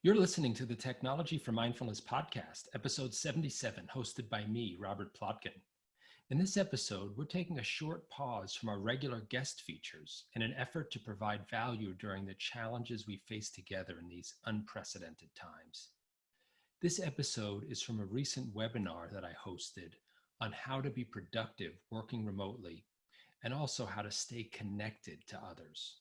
You're listening to the Technology for Mindfulness podcast, episode 77, hosted by me, Robert Plotkin. In this episode, we're taking a short pause from our regular guest features in an effort to provide value during the challenges we face together in these unprecedented times. This episode is from a recent webinar that I hosted on how to be productive working remotely and also how to stay connected to others.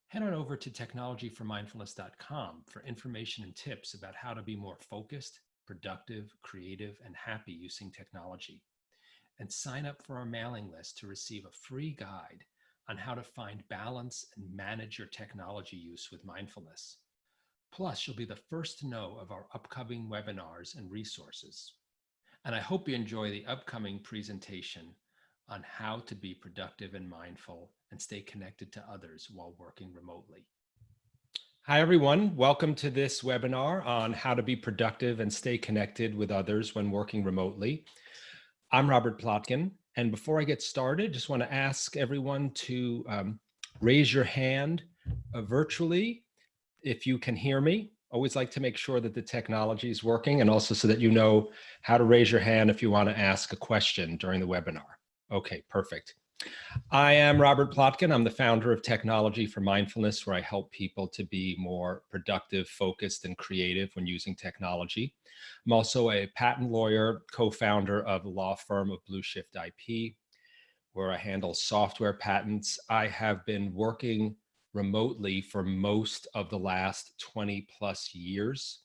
Head on over to technologyformindfulness.com for information and tips about how to be more focused, productive, creative, and happy using technology. And sign up for our mailing list to receive a free guide on how to find balance and manage your technology use with mindfulness. Plus, you'll be the first to know of our upcoming webinars and resources. And I hope you enjoy the upcoming presentation on how to be productive and mindful and stay connected to others while working remotely. Hi, everyone. Welcome to this webinar on how to be productive and stay connected with others when working remotely. I'm Robert Plotkin, and before I get started, just want to ask everyone to raise your hand virtually if you can hear me. Always like to make sure that the technology is working, and also so that you know how to raise your hand if you want to ask a question during the webinar. Okay, perfect. I am Robert Plotkin. I'm the founder of Technology for Mindfulness, where I help people to be more productive, focused, and creative when using technology. I'm also a patent lawyer, co-founder of the law firm of Blue Shift IP, where I handle software patents. I have been working remotely for most of the last 20 plus years.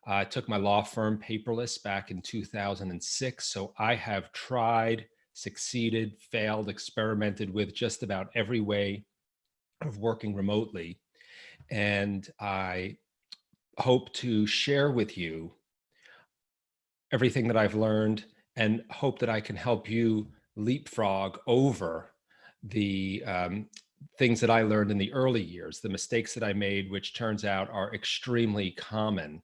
I took my law firm paperless back in 2006, so I have tried, succeeded, failed, experimented with just about every way of working remotely. And I hope to share with you everything that I've learned and hope that I can help you leapfrog over the things that I learned in the early years, the mistakes that I made, which turns out are extremely common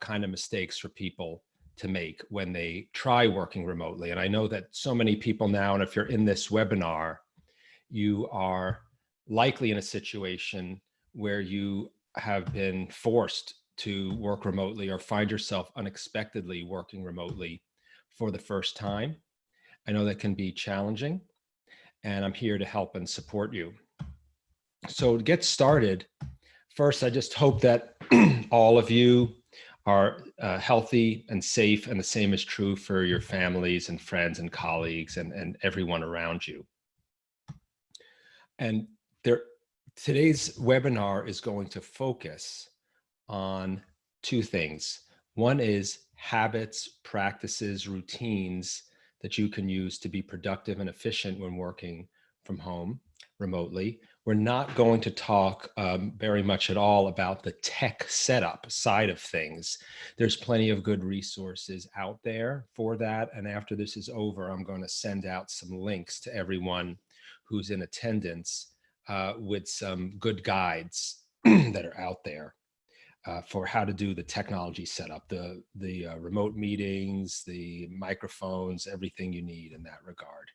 kind of mistakes for people to make when they try working remotely. And I know that so many people now, and if you're in this webinar, you are likely in a situation where you have been forced to work remotely or find yourself unexpectedly working remotely for the first time. I know that can be challenging, and I'm here to help and support you. So to get started, first, I just hope that all of you are healthy and safe, and the same is true for your families and friends and colleagues and everyone around you. And today's webinar is going to focus on two things. One is habits, practices, routines that you can use to be productive and efficient when working from home remotely. We're not going to talk very much at all about the tech setup side of things. There's plenty of good resources out there for that. And after this is over, I'm going to send out some links to everyone who's in attendance with some good guides that are out there for how to do the technology setup, the remote meetings, the microphones, everything you need in that regard.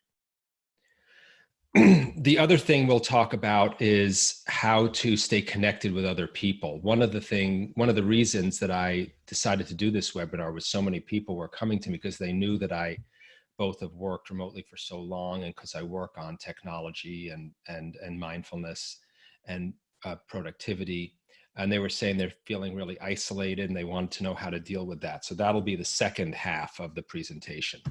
The other thing we'll talk about is how to stay connected with other people. One of the reasons that I decided to do this webinar was so many people were coming to me because they knew that I both have worked remotely for so long, and because I work on technology and mindfulness and productivity. And they were saying they're feeling really isolated and they wanted to know how to deal with that. So that'll be the second half of the presentation.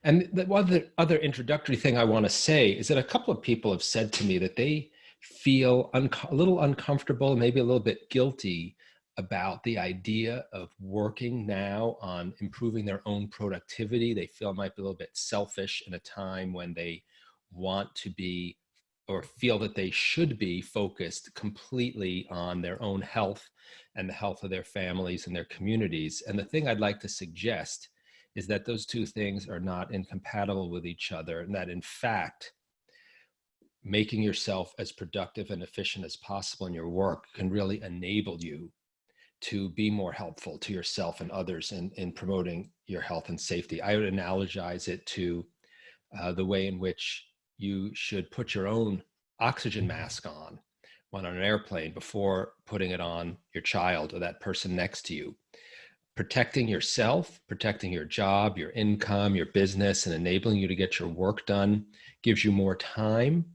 And the other introductory thing I want to say is that a couple of people have said to me that they feel a little uncomfortable, maybe a little bit guilty about the idea of working now on improving their own productivity. They feel it might be a little bit selfish in a time when they want to be or feel that they should be focused completely on their own health and the health of their families and their communities. And the thing I'd like to suggest is that those two things are not incompatible with each other, and that in fact, making yourself as productive and efficient as possible in your work can really enable you to be more helpful to yourself and others in promoting your health and safety. I would analogize it to the way in which you should put your own oxygen mask on when on an airplane before putting it on your child or that person next to you. Protecting yourself, protecting your job, your income, your business, and enabling you to get your work done gives you more time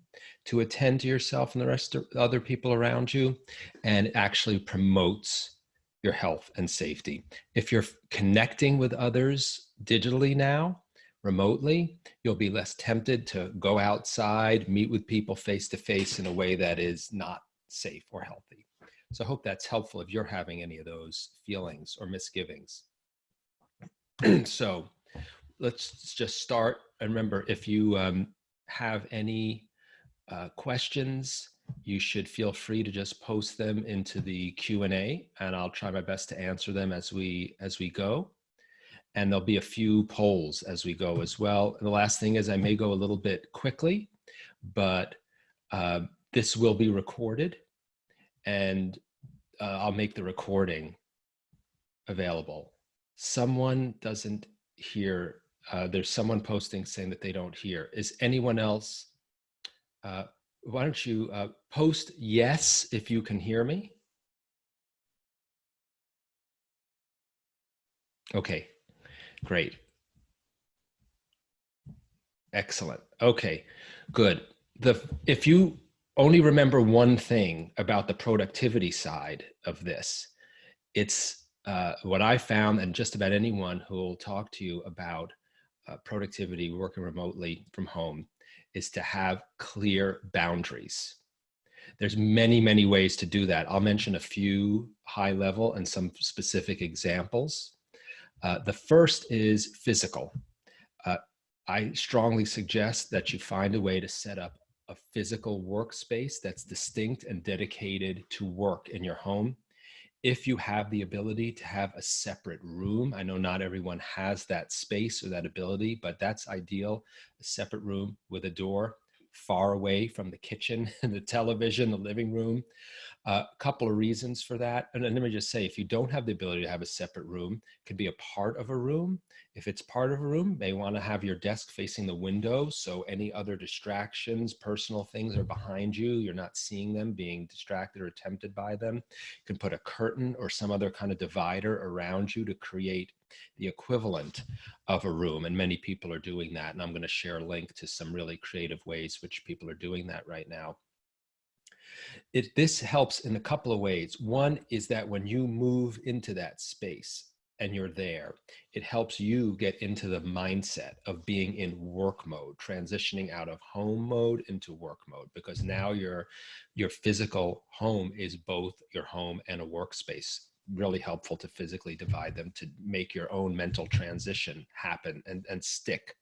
to attend to yourself and the rest of other people around you, and actually promotes your health and safety. If you're connecting with others digitally now, remotely, you'll be less tempted to go outside, meet with people face to face in a way that is not safe or healthy. So I hope that's helpful if you're having any of those feelings or misgivings. So let's just start. And remember, if you have any questions, you should feel free to just post them into the Q&A, and I'll try my best to answer them as we go. And there'll be a few polls as we go as well. And the last thing is I may go a little bit quickly, but this will be recorded, and I'll make the recording available. Someone doesn't hear. There's someone posting saying that they don't hear. Is anyone else? Why don't you post yes if you can hear me? Okay, great. Excellent. Okay, good. If you only remember one thing about the productivity side of this, it's what I found, and just about anyone who will talk to you about productivity working remotely from home, is to have clear boundaries. There's many ways to do that. I'll mention a few high level and some specific examples. The first is physical. I strongly suggest that you find a way to set up a physical workspace that's distinct and dedicated to work in your home. If you have the ability to have a separate room, I know not everyone has that space or that ability, but that's ideal. A separate room with a door far away from the kitchen and the television, the living room. A couple of reasons for that. And let me just say, if you don't have the ability to have a separate room, it could be a part of a room. If it's part of a room, you may want to have your desk facing the window, so any other distractions, personal things are behind you. You're not seeing them, being distracted or tempted by them. You can put a curtain or some other kind of divider around you to create the equivalent of a room. And many people are doing that. And I'm going to share a link to some really creative ways which people are doing that right now. This helps in a couple of ways. One is that when you move into that space and you're there, it helps you get into the mindset of being in work mode, transitioning out of home mode into work mode, because now your physical home is both your home and a workspace. Really helpful to physically divide them to make your own mental transition happen and stick.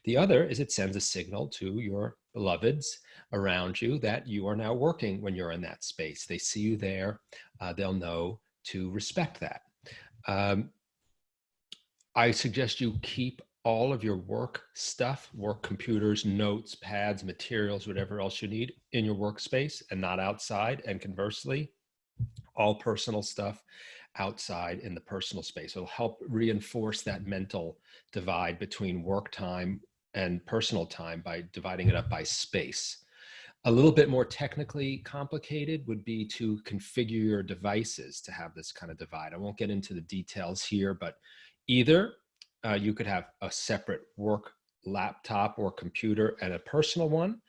The other is it sends a signal to your beloveds around you that you are now working when you're in that space. They see you there. They'll know to respect that. I suggest you keep all of your work stuff, work computers, notes, pads, materials, whatever else you need in your workspace and not outside. And conversely, all personal stuff outside in the personal space. It'll help reinforce that mental divide between work time and personal time by dividing it up by space. A little bit more technically complicated would be to configure your devices to have this kind of divide. I won't get into the details here, but either you could have a separate work laptop or computer and a personal one.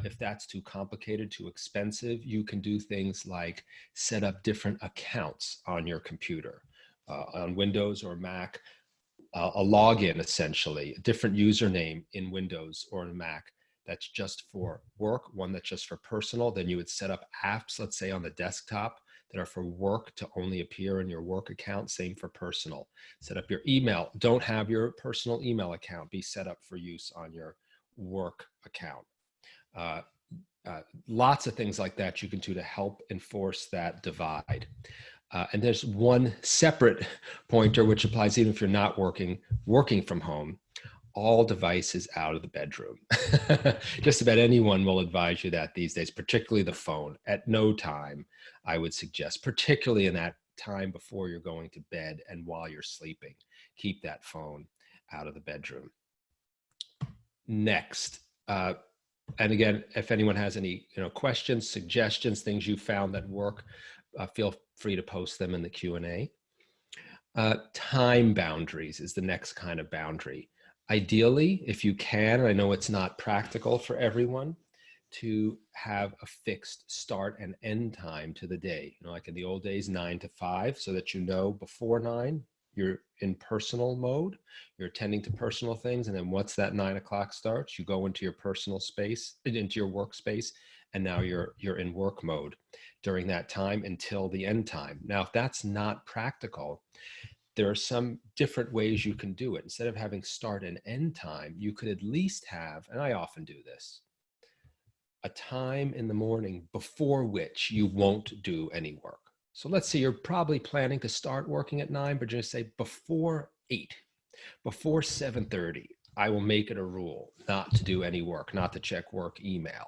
If that's too complicated, too expensive, you can do things like set up different accounts on your computer, on Windows or Mac, a login essentially, a different username in Windows or in Mac that's just for work, one that's just for personal. Then you would set up apps, let's say on the desktop, that are for work to only appear in your work account, same for personal. Set up your email. Don't have your personal email account be set up for use on your work account. Lots of things like that you can do to help enforce that divide. And there's one separate pointer which applies even if you're not working from home. All devices out of the bedroom. Just about anyone will advise you that these days, particularly the phone. At no time, I would suggest, particularly in that time before you're going to bed and while you're sleeping. Keep that phone out of the bedroom. Next, and again, if anyone has any questions, suggestions, things you found that work, feel free to post them in the Q&A. Time boundaries is the next kind of boundary. Ideally, if you can, and I know it's not practical for everyone, to have a fixed start and end time to the day. Like in the old days, 9 to 5, so that before 9, you're in personal mode, you're attending to personal things, and then once that 9 o'clock starts, you go into your personal space, into your workspace, and now you're in work mode during that time until the end time. Now, if that's not practical, there are some different ways you can do it. Instead of having start and end time, you could at least have, and I often do this, a time in the morning before which you won't do any work. So let's say you're probably planning to start working at 9, but just say before 8, before 7:30, I will make it a rule not to do any work, not to check work email,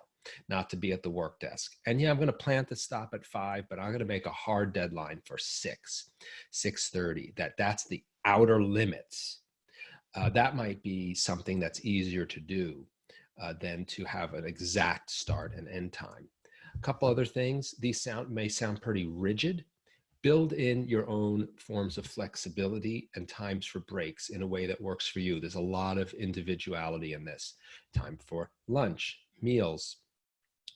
not to be at the work desk. And yeah, I'm going to plan to stop at 5, but I'm going to make a hard deadline for 6:30. That's the outer limits. That might be something that's easier to do than to have an exact start and end time. A couple other things. These may sound pretty rigid. Build in your own forms of flexibility and times for breaks in a way that works for you. There's a lot of individuality in this. Time for lunch, meals,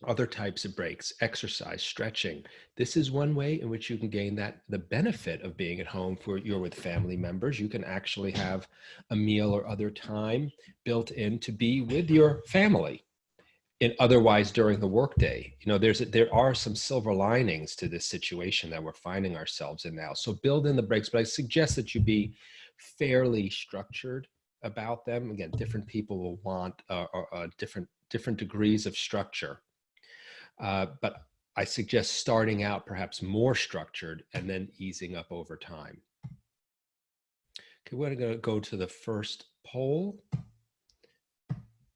other types of breaks, exercise, stretching. This is one way in which you can gain the benefit of being at home you're with family members. You can actually have a meal or other time built in to be with your family. Otherwise, during the workday, there are some silver linings to this situation that we're finding ourselves in now. So build in the breaks, but I suggest that you be fairly structured about them. Again, different people will want different degrees of structure. But I suggest starting out perhaps more structured and then easing up over time. Okay, we're going to go to the first poll,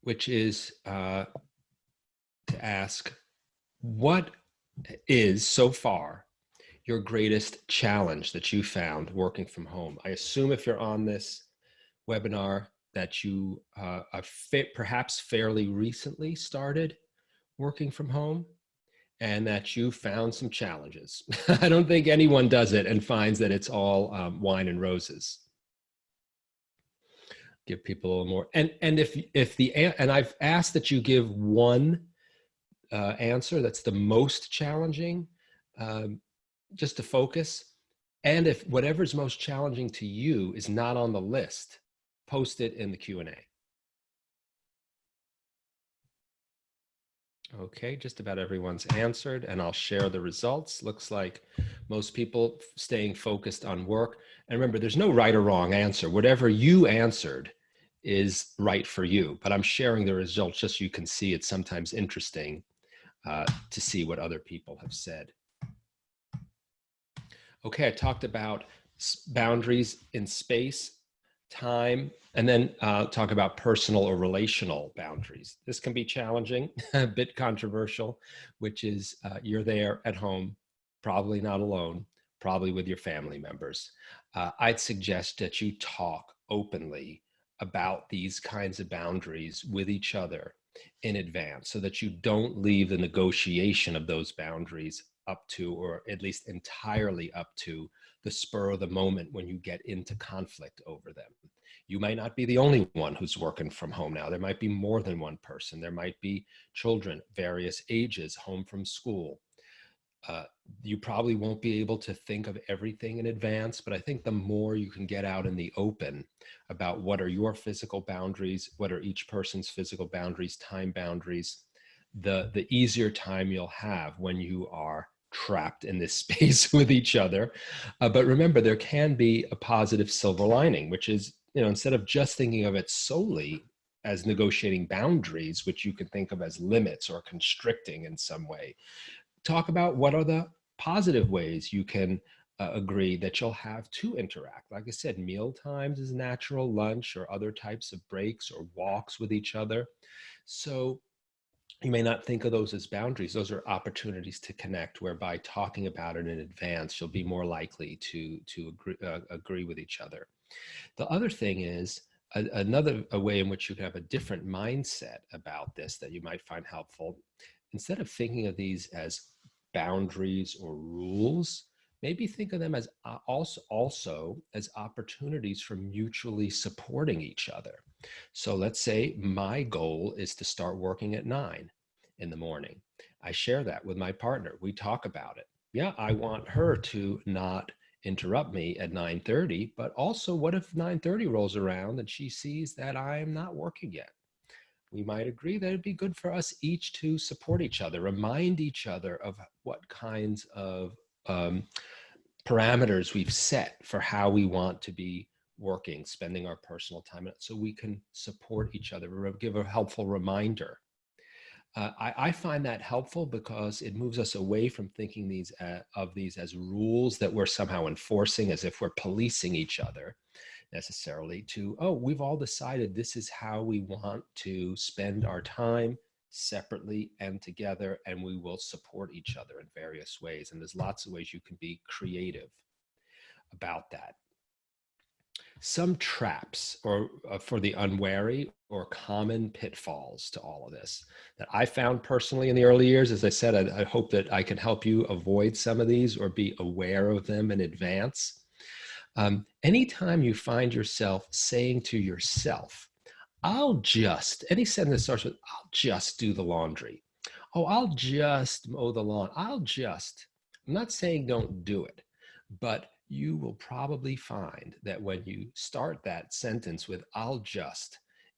which is to ask, what is so far your greatest challenge that you found working from home? I assume if you're on this webinar that you perhaps fairly recently started working from home, and that you found some challenges. I don't think anyone does it and finds that it's all wine and roses. Give people a little more. And I've asked that you give one answer that's the most challenging, just to focus. And if whatever's most challenging to you is not on the list, post it in the Q&A. Okay, just about everyone's answered, and I'll share the results. Looks like most people staying focused on work. And remember, there's no right or wrong answer. Whatever you answered is right for you, but I'm sharing the results just so you can see. It's sometimes interesting to see what other people have said. Okay, I talked about boundaries in space, time, and then talk about personal or relational boundaries. This can be challenging, a bit controversial, which is you're there at home, probably not alone, probably with your family members. I'd suggest that you talk openly about these kinds of boundaries with each other in advance, so that you don't leave the negotiation of those boundaries up to, or at least entirely up to, the spur of the moment when you get into conflict over them. You might not be the only one who's working from home now. There might be more than one person. There might be children, various ages, home from school. You probably won't be able to think of everything in advance, but I think the more you can get out in the open about what are your physical boundaries, what are each person's physical boundaries, time boundaries, the easier time you'll have when you are trapped in this space with each other. But remember, there can be a positive silver lining, which is, instead of just thinking of it solely as negotiating boundaries, which you can think of as limits or constricting in some way, talk about what are the positive ways you can agree that you'll have to interact. Like I said, meal times is natural, lunch or other types of breaks or walks with each other. So You may not think of those as boundaries. Those are opportunities to connect, whereby talking about it in advance, you'll be more likely to agree with each other. The other thing is another a way in which you can have a different mindset about this that you might find helpful. Instead of thinking of these as boundaries or rules, maybe think of them as also as opportunities for mutually supporting each other. So let's say my goal is to start working at 9 in the morning. I share that with my partner. We talk about it. Yeah, I want her to not interrupt me at 9:30, but also what if 9:30 rolls around and she sees that I'm not working yet? We might agree that it'd be good for us each to support each other, remind each other of what kinds of parameters we've set for how we want to be working, spending our personal time, so we can support each other, give a helpful reminder. I find that helpful because it moves us away from thinking of these as rules that we're somehow enforcing, as if we're policing each other necessarily, to, oh, we've all decided this is how we want to spend our time separately and together, and we will support each other in various ways. And there's lots of ways you can be creative about that. Some traps or for the unwary, or common pitfalls to all of this that I found personally in the early years. As I said, I hope that I can help you avoid some of these or be aware of them in advance. Anytime you find yourself saying to yourself, any sentence that starts with, I'll just do the laundry. Oh, I'll just mow the lawn. I'm not saying don't do it, but you will probably find that when you start that sentence with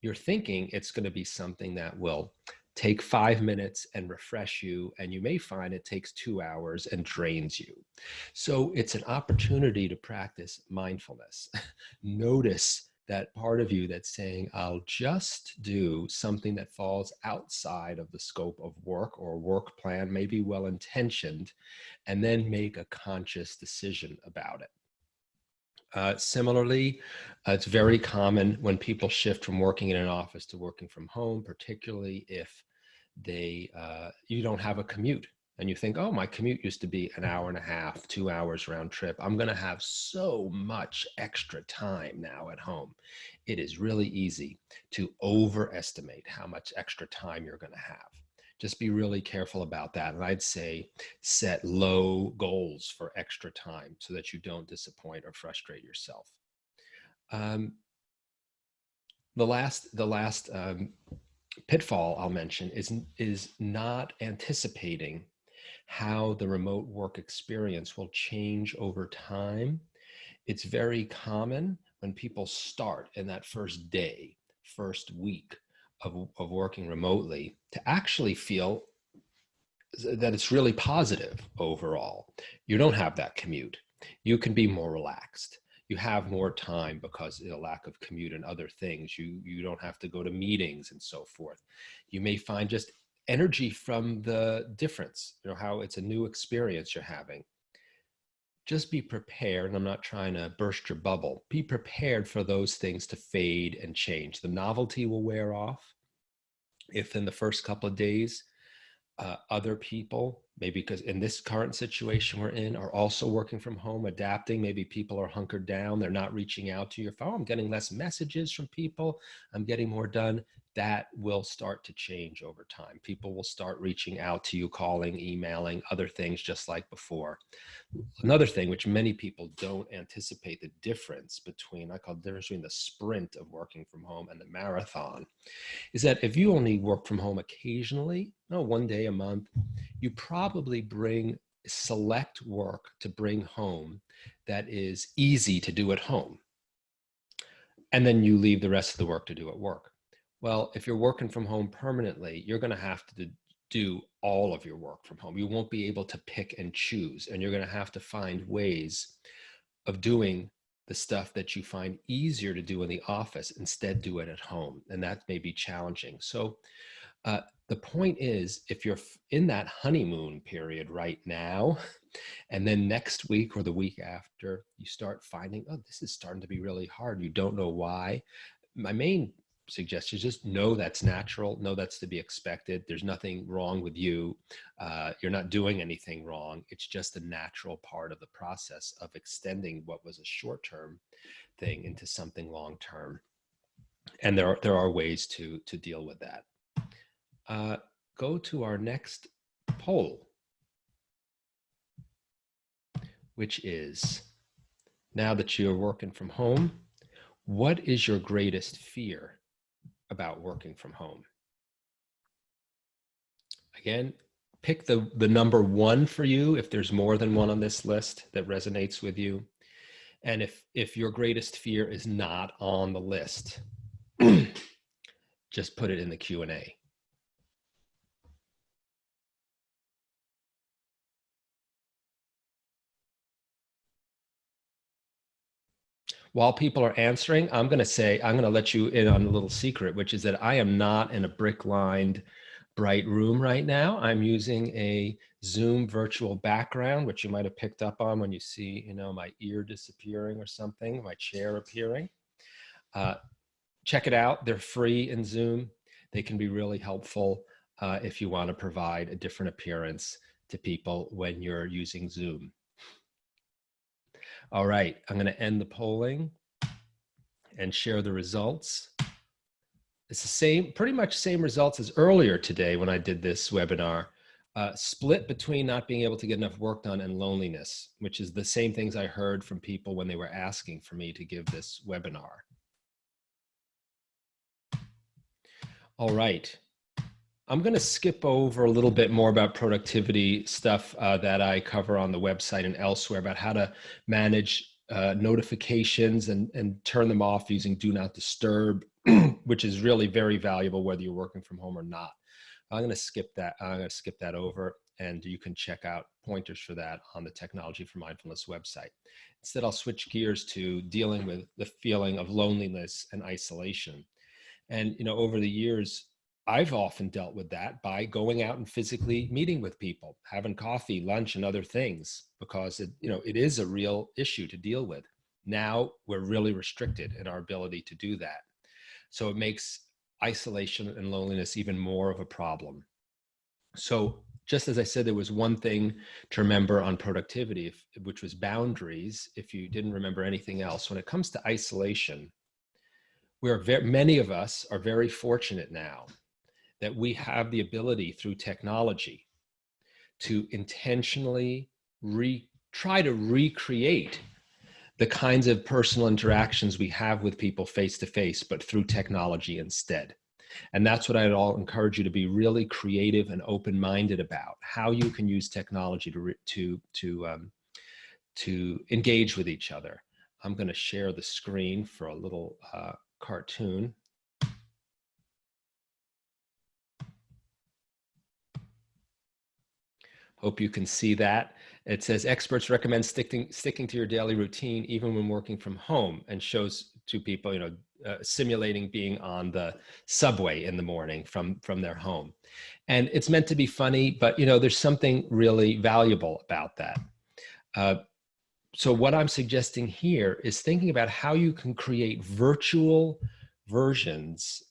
you're thinking it's going to be something that will take 5 minutes and refresh you, and you may find it takes 2 hours and drains you. So it's an opportunity to practice mindfulness. Notice that part of you that's saying, I'll just do something that falls outside of the scope of work, or work plan, maybe well intentioned, and then make a conscious decision about it. Similarly, it's very common when people shift from working in an office to working from home, particularly if you don't have a commute. And you think, oh, my commute used to be an hour and a half, 2 hours round trip. I'm going to have so much extra time now at home. It is really easy to overestimate how much extra time you're going to have. Just be really careful about that. And I'd say set low goals for extra time so that you don't disappoint or frustrate yourself. The last pitfall I'll mention is not anticipating how the remote work experience will change over time. It's very common when people start in that first day, first week of working remotely, to actually feel that it's really positive overall. You don't have that commute. You can be more relaxed. You have more time because of the lack of commute and other things. You don't have to go to meetings and so forth. You may find just energy from the difference, how it's a new experience you're having. Just be prepared, and I'm not trying to burst your bubble. Be prepared for those things to fade and change. The novelty will wear off if in the first couple of days other people, maybe because in this current situation we're in, are also working from home, adapting. Maybe people are hunkered down. They're not reaching out to your phone. I'm getting less messages from people. I'm getting more done. That will start to change over time. People will start reaching out to you, calling, emailing, other things just like before. Another thing which many people don't anticipate, the difference between, I call the difference between the sprint of working from home and the marathon, is that if you only work from home occasionally, one day a month, you probably bring select work to bring home that is easy to do at home. And then you leave the rest of the work to do at work. Well, if you're working from home permanently, you're going to have to do all of your work from home. You won't be able to pick and choose, and you're going to have to find ways of doing the stuff that you find easier to do in the office, instead do it at home. And that may be challenging. So the point is, if you're in that honeymoon period right now, and then next week or the week after, you start finding, oh, this is starting to be really hard. You don't know why. My main suggest is just know that's natural, know that's to be expected. There's nothing wrong with you. You're not doing anything wrong. It's just a natural part of the process of extending what was a short-term thing into something long-term. And there are ways to deal with that. Go to our next poll, which is, now that you're working from home, what is your greatest fear about working from home? Again, pick the number one for you if there's more than one on this list that resonates with you. And if your greatest fear is not on the list, just put it in the Q&A. While people are answering, I'm going to let you in on a little secret, which is that I am not in a brick-lined bright room right now. I'm using a Zoom virtual background, which you might have picked up on when you see, my ear disappearing or something, my chair appearing. Check it out. They're free in Zoom. They can be really helpful if you want to provide a different appearance to people when you're using Zoom. All right, I'm going to end the polling and share the results. It's the same, pretty much same results as earlier today when I did this webinar. Split between not being able to get enough work done and loneliness, which is the same things I heard from people when they were asking for me to give this webinar. All right. I'm going to skip over a little bit more about productivity stuff that I cover on the website and elsewhere about how to manage notifications and turn them off using Do Not Disturb, which is really very valuable whether you're working from home or not. I'm going to skip that. I'm going to skip that over, and you can check out pointers for that on the Technology for Mindfulness website. Instead, I'll switch gears to dealing with the feeling of loneliness and isolation. And, over the years, I've often dealt with that by going out and physically meeting with people, having coffee, lunch, and other things, because it is a real issue to deal with. Now we're really restricted in our ability to do that. So it makes isolation and loneliness even more of a problem. So just as I said, there was one thing to remember on productivity, which was boundaries. If you didn't remember anything else, when it comes to isolation, many of us are very fortunate now that we have the ability through technology to intentionally try to recreate the kinds of personal interactions we have with people face to face, but through technology instead. And that's what I'd all encourage you to be really creative and open-minded about, how you can use technology to engage with each other. I'm going to share the screen for a little cartoon. Hope you can see that. It says experts recommend sticking to your daily routine even when working from home, and shows to people, simulating being on the subway in the morning from their home. And it's meant to be funny, but there's something really valuable about that. So what I'm suggesting here is thinking about how you can create virtual versions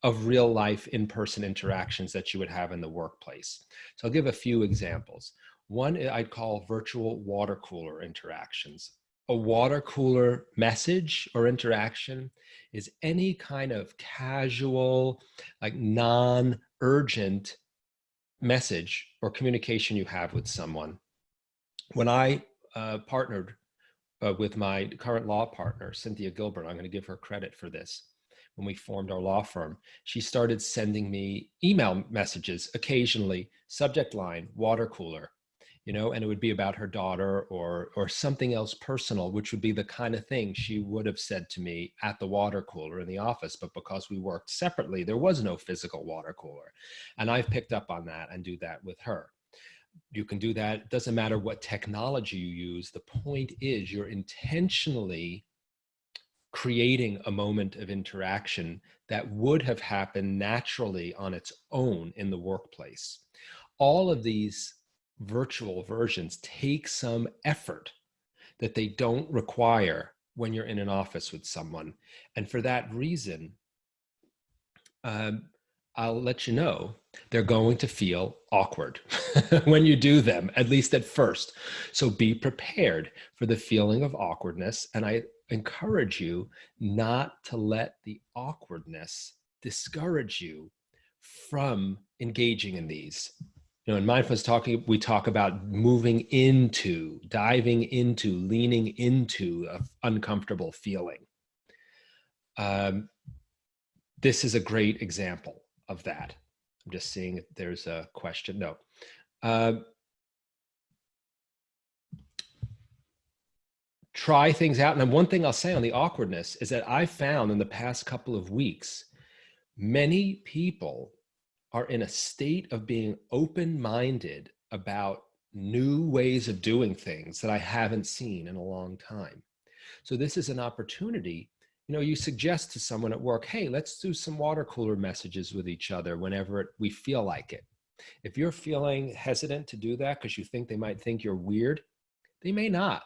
of real life in-person interactions that you would have in the workplace. So I'll give a few examples. One I'd call virtual water cooler interactions. A water cooler message or interaction is any kind of casual, like non-urgent message or communication you have with someone. When I partnered with my current law partner, Cynthia Gilbert, I'm going to give her credit for this. When we formed our law firm, she started sending me email messages occasionally, subject line, water cooler, and it would be about her daughter or something else personal, which would be the kind of thing she would have said to me at the water cooler in the office. But because we worked separately, there was no physical water cooler. And I've picked up on that and do that with her. You can do that. It doesn't matter what technology you use. The point is you're intentionally creating a moment of interaction that would have happened naturally on its own in the workplace. All of these virtual versions take some effort that they don't require when you're in an office with someone. And for that reason, um, I'll let you know they're going to feel awkward when you do them, at least at first. So be prepared for the feeling of awkwardness. And I encourage you not to let the awkwardness discourage you from engaging in these. You know, in mindfulness talking, we talk about moving into, diving into, leaning into an uncomfortable feeling. This is a great example of that. I'm just seeing if there's a question. No. Try things out. And one thing I'll say on the awkwardness is that I found in the past couple of weeks, many people are in a state of being open-minded about new ways of doing things that I haven't seen in a long time. So this is an opportunity. You know, you suggest to someone at work, hey, let's do some water cooler messages with each other whenever we feel like it. If you're feeling hesitant to do that because you think they might think you're weird, they may not.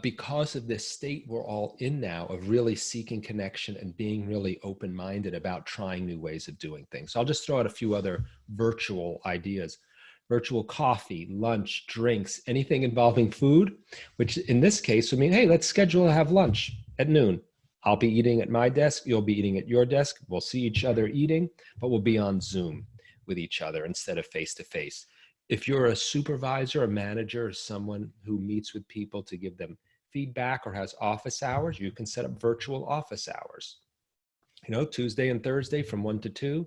Because of this state we're all in now of really seeking connection and being really open-minded about trying new ways of doing things. So I'll just throw out a few other virtual ideas. Virtual coffee, lunch, drinks, anything involving food, which in this case would mean, hey, let's schedule to have lunch at noon. I'll be eating at my desk, you'll be eating at your desk. We'll see each other eating, but we'll be on Zoom with each other instead of face-to-face. If you're a supervisor, a manager, or someone who meets with people to give them feedback or has office hours, you can set up virtual office hours. You know, Tuesday and Thursday from 1 to 2,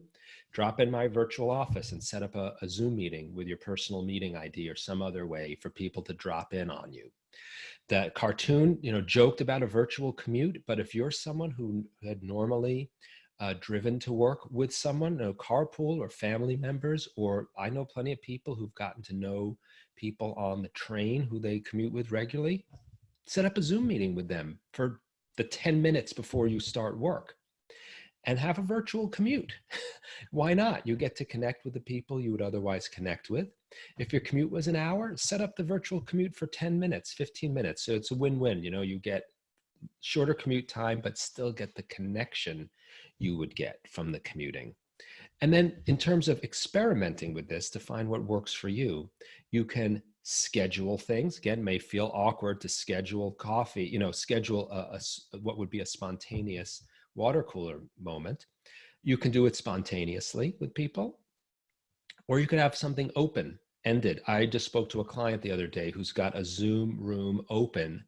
drop in my virtual office and set up a Zoom meeting with your personal meeting ID or some other way for people to drop in on you. That cartoon, you know, joked about a virtual commute, but if you're someone who had normally driven to work with someone, you know, carpool or family members, or I know plenty of people who've gotten to know people on the train who they commute with regularly, set up a Zoom meeting with them for the 10 minutes before you start work and have a virtual commute. Why not? You get to connect with the people you would otherwise connect with. If your commute was an hour, set up the virtual commute for 10 minutes, 15 minutes. So it's a win-win. You know, you get shorter commute time, but still get the connection you would get from the commuting. And then in terms of experimenting with this to find what works for you, you can schedule things. Again, may feel awkward to schedule coffee, you know, schedule what would be a spontaneous water cooler moment. You can do it spontaneously with people, or you could have something open-ended. I just spoke to a client the other day who's got a Zoom room open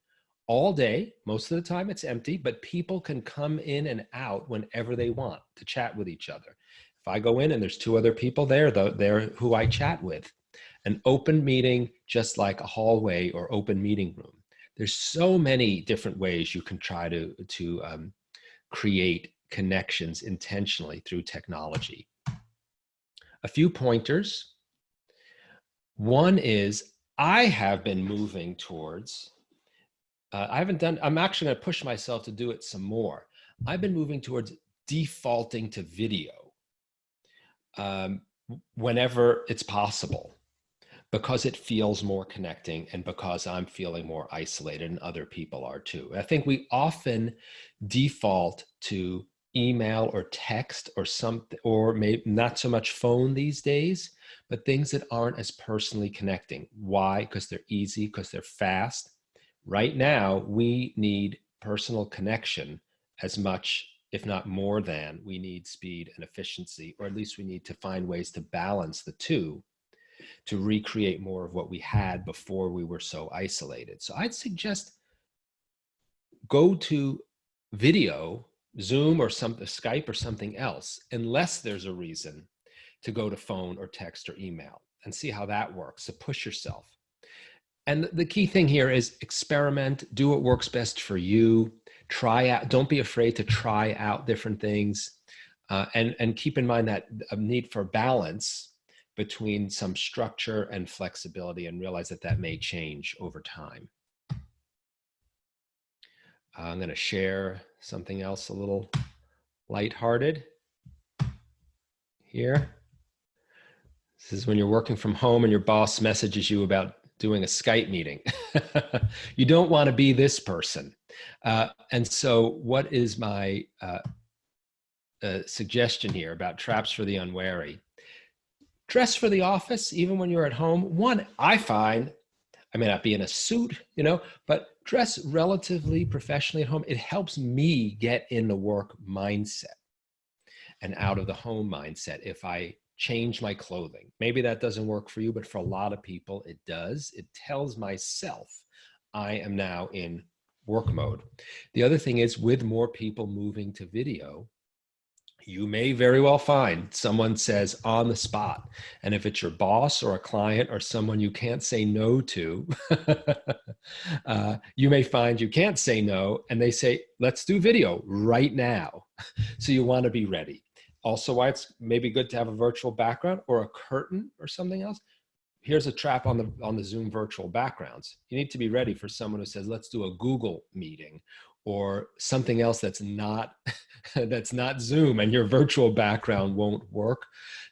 all day. Most of the time it's empty, but people can come in and out whenever they want to chat with each other. If I go in and there's 2 other people there, they're who I chat with. An open meeting, just like a hallway or open meeting room. There's so many different ways you can try to create connections intentionally through technology. A few pointers. One is I have been moving towards, I'm actually going to push myself to do it some more. I've been moving towards defaulting to video whenever it's possible, because it feels more connecting and because I'm feeling more isolated and other people are too. I think we often default to email or text or something, or maybe not so much phone these days, but things that aren't as personally connecting. Why? Because they're easy, because they're fast. Right now, we need personal connection as much, if not more than, we need speed and efficiency, or at least we need to find ways to balance the two to recreate more of what we had before we were so isolated. So I'd suggest go to video, Zoom or Skype or something else, unless there's a reason to go to phone or text or email, and see how that works. So push yourself. And the key thing here is experiment, do what works best for you, try out, don't be afraid to try out different things, and keep in mind that need for balance between some structure and flexibility, and realize that that may change over time. I'm going to share something else a little lighthearted here. This is when you're working from home and your boss messages you about doing a Skype meeting. You don't want to be this person. And so what is my suggestion here about traps for the unwary. Dress for the office, even when you're at home. One, I find, I may not be in a suit, but dress relatively professionally at home. It helps me get in the work mindset and out of the home mindset if I change my clothing. Maybe that doesn't work for you, but for a lot of people, it does. It tells myself I am now in work mode. The other thing is, with more people moving to video, you may very well find someone says on the spot. And if it's your boss or a client or someone you can't say no to, you may find you can't say no. And they say, let's do video right now. So you want to be ready. Also, why it's maybe good to have a virtual background or a curtain or something else. Here's a trap on the Zoom virtual backgrounds. You need to be ready for someone who says, let's do a Google meeting or something else that's not that's not Zoom, and your virtual background won't work.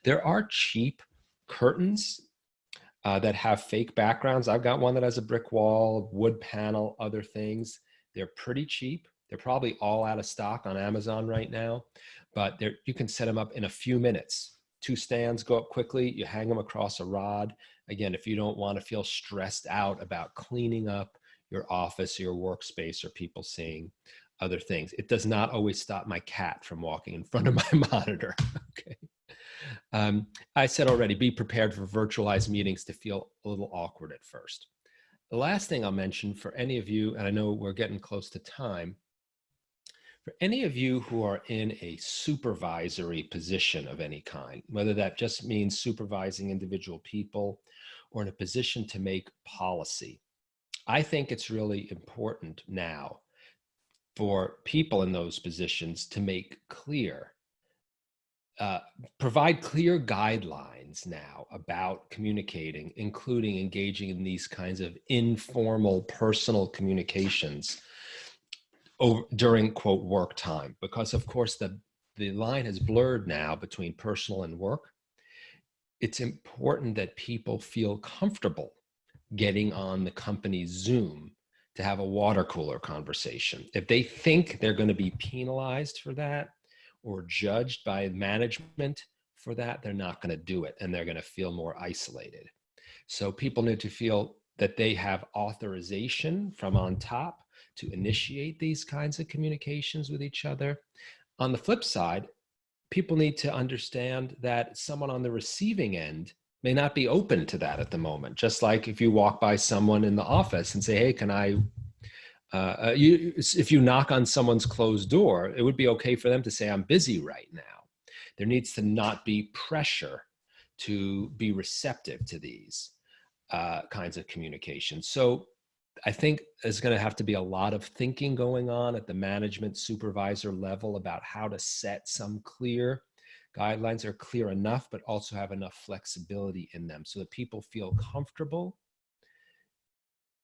There are cheap curtains that have fake backgrounds. I've got one that has a brick wall, wood panel, other things. They're pretty cheap. They're probably all out of stock on Amazon right now, but you can set them up in a few minutes. 2 stands go up quickly. You hang them across a rod. Again, if you don't want to feel stressed out about cleaning up your office, your workspace, or people seeing other things. It does not always stop my cat from walking in front of my monitor. Okay. I said already, be prepared for virtualized meetings to feel a little awkward at first. The last thing I'll mention for any of you, and I know we're getting close to time, for any of you who are in a supervisory position of any kind, whether that just means supervising individual people or in a position to make policy, I think it's really important now for people in those positions to make clear, provide clear guidelines now about communicating, including engaging in these kinds of informal personal communications during, quote, work time. Because of course the line has blurred now between personal and work. It's important that people feel comfortable getting on the company's Zoom to have a water cooler conversation. If they think they're going to be penalized for that or judged by management for that, they're not going to do it, and they're going to feel more isolated. So people need to feel that they have authorization from on top to initiate these kinds of communications with each other. On the flip side, people need to understand that someone on the receiving end may not be open to that at the moment. Just like if you walk by someone in the office and say, hey, can I, if you knock on someone's closed door, it would be okay for them to say, I'm busy right now. There needs to not be pressure to be receptive to these kinds of communication. So I think there's going to have to be a lot of thinking going on at the management supervisor level about how to set some clear guidelines are clear enough, but also have enough flexibility in them so that people feel comfortable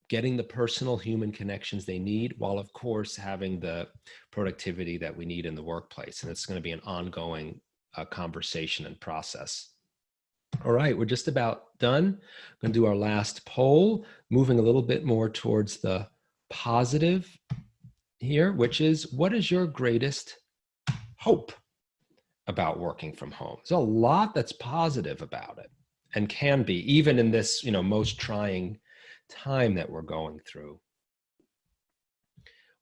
getting the personal human connections they need, while of course having the productivity that we need in the workplace. And it's going to be an ongoing conversation and process. All right, we're just about done. I'm going to do our last poll, moving a little bit more towards the positive here, which is, what is your greatest hope about working from home? There's a lot that's positive about it, and can be, even in this, most trying time that we're going through.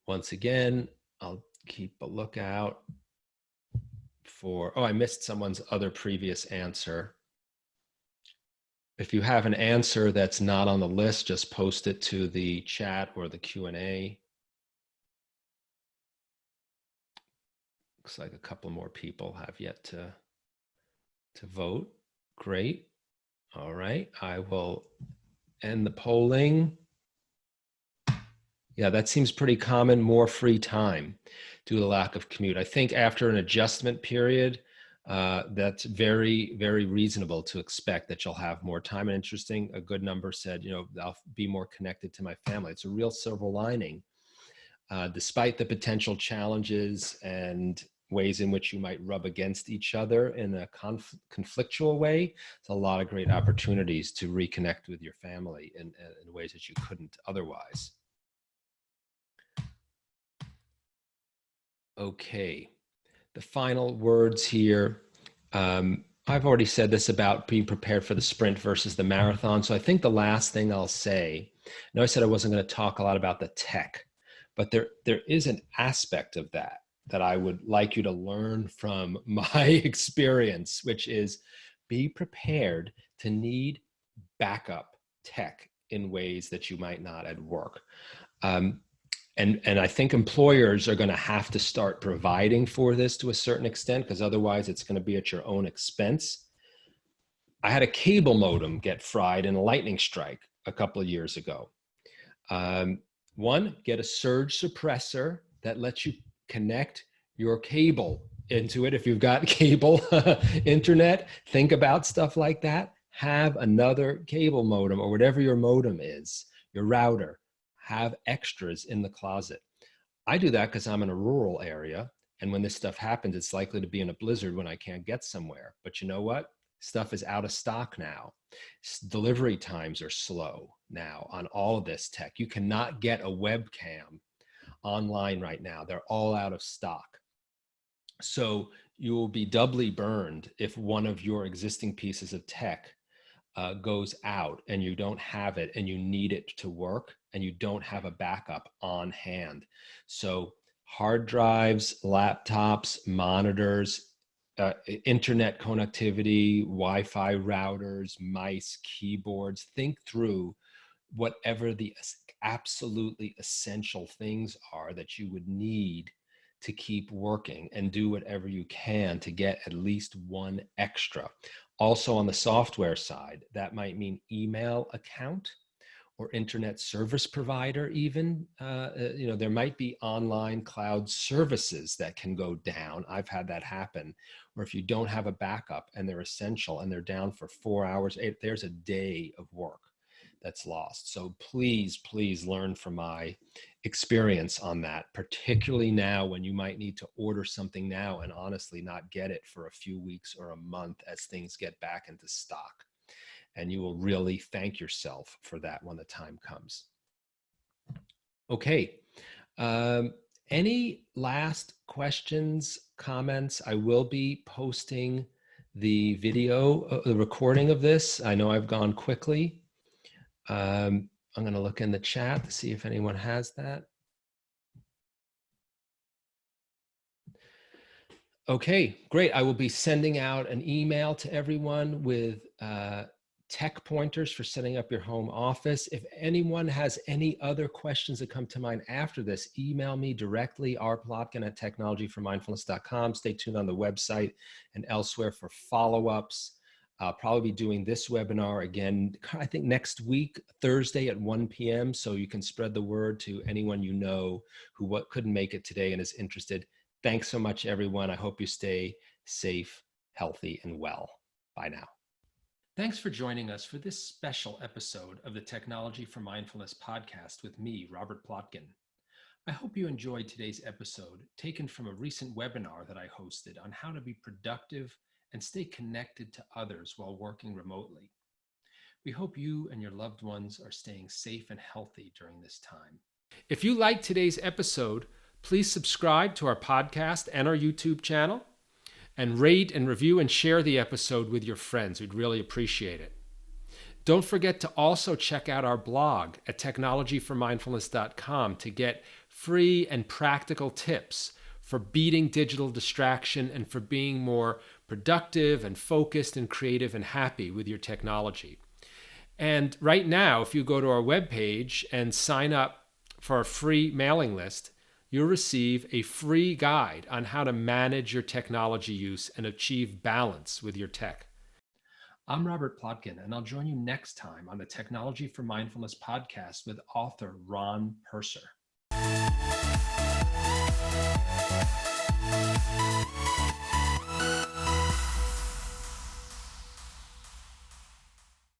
Once again, I'll keep a lookout for, I missed someone's other previous answer. If you have an answer that's not on the list, just post it to the chat or the Q&A. Looks like a couple more people have yet to vote. Great. All right, I will end the polling. Yeah, that seems pretty common, more free time due to the lack of commute. I think after an adjustment period, that's very, very reasonable to expect that you'll have more time. And interesting, a good number said, I'll be more connected to my family. It's a real silver lining, despite the potential challenges and ways in which you might rub against each other in a conflictual way. It's a lot of great opportunities to reconnect with your family in ways that you couldn't otherwise. Okay. the final words here. I've already said this about being prepared for the sprint versus the marathon. So I think the last thing I'll say, I know I said I wasn't going to talk a lot about the tech, but there is an aspect of that I would like you to learn from my experience, which is be prepared to need backup tech in ways that you might not at work. And I think employers are going to have to start providing for this to a certain extent, because otherwise it's going to be at your own expense. I had a cable modem get fried in a lightning strike a couple of years ago. One, get a surge suppressor that lets you connect your cable into it. If you've got cable internet, think about stuff like that. Have another cable modem or whatever your modem is, your router. Have extras in the closet. I do that because I'm in a rural area. And when this stuff happens, it's likely to be in a blizzard when I can't get somewhere. But you know what? Stuff is out of stock now. Delivery times are slow now on all of this tech. You cannot get a webcam online right now. They're all out of stock. So you will be doubly burned if one of your existing pieces of tech goes out and you don't have it and you need it to work and you don't have a backup on hand. So hard drives, laptops, monitors, internet connectivity, Wi-Fi routers, mice, keyboards. Think through whatever the absolutely essential things are that you would need to keep working, and do whatever you can to get at least one extra. Also on the software side, that might mean email account or internet service provider even. There might be online cloud services that can go down. I've had that happen, where if you don't have a backup and they're essential and they're down for 4 hours, there's a day of work that's lost. So please, please learn from my experience on that, particularly now when you might need to order something now and honestly not get it for a few weeks or a month as things get back into stock. And you will really thank yourself for that when the time comes. Okay. Any last questions, comments? I will be posting the video, the recording of this. I know I've gone quickly. I'm going to look in the chat to see if anyone has that. Okay, great. I will be sending out an email to everyone with tech pointers for setting up your home office. If anyone has any other questions that come to mind after this, email me directly, rplotkin@technologyformindfulness.com. Stay tuned on the website and elsewhere for follow-ups. I'll probably be doing this webinar again, I think next week, Thursday at 1 p.m. So you can spread the word to anyone you know who couldn't make it today and is interested. Thanks so much, everyone. I hope you stay safe, healthy, and well. Bye now. Thanks for joining us for this special episode of the Technology for Mindfulness podcast with me, Robert Plotkin. I hope you enjoyed today's episode, taken from a recent webinar that I hosted on how to be productive and stay connected to others while working remotely. We hope you and your loved ones are staying safe and healthy during this time. If you liked today's episode, please subscribe to our podcast and our YouTube channel, and rate and review and share the episode with your friends. We'd really appreciate it. Don't forget to also check out our blog at technologyformindfulness.com to get free and practical tips for beating digital distraction and for being more productive and focused and creative and happy with your technology. And right now, if you go to our webpage and sign up for a free mailing list, you'll receive a free guide on how to manage your technology use and achieve balance with your tech. I'm Robert Plotkin, and I'll join you next time on the Technology for Mindfulness podcast with author Ron Purser.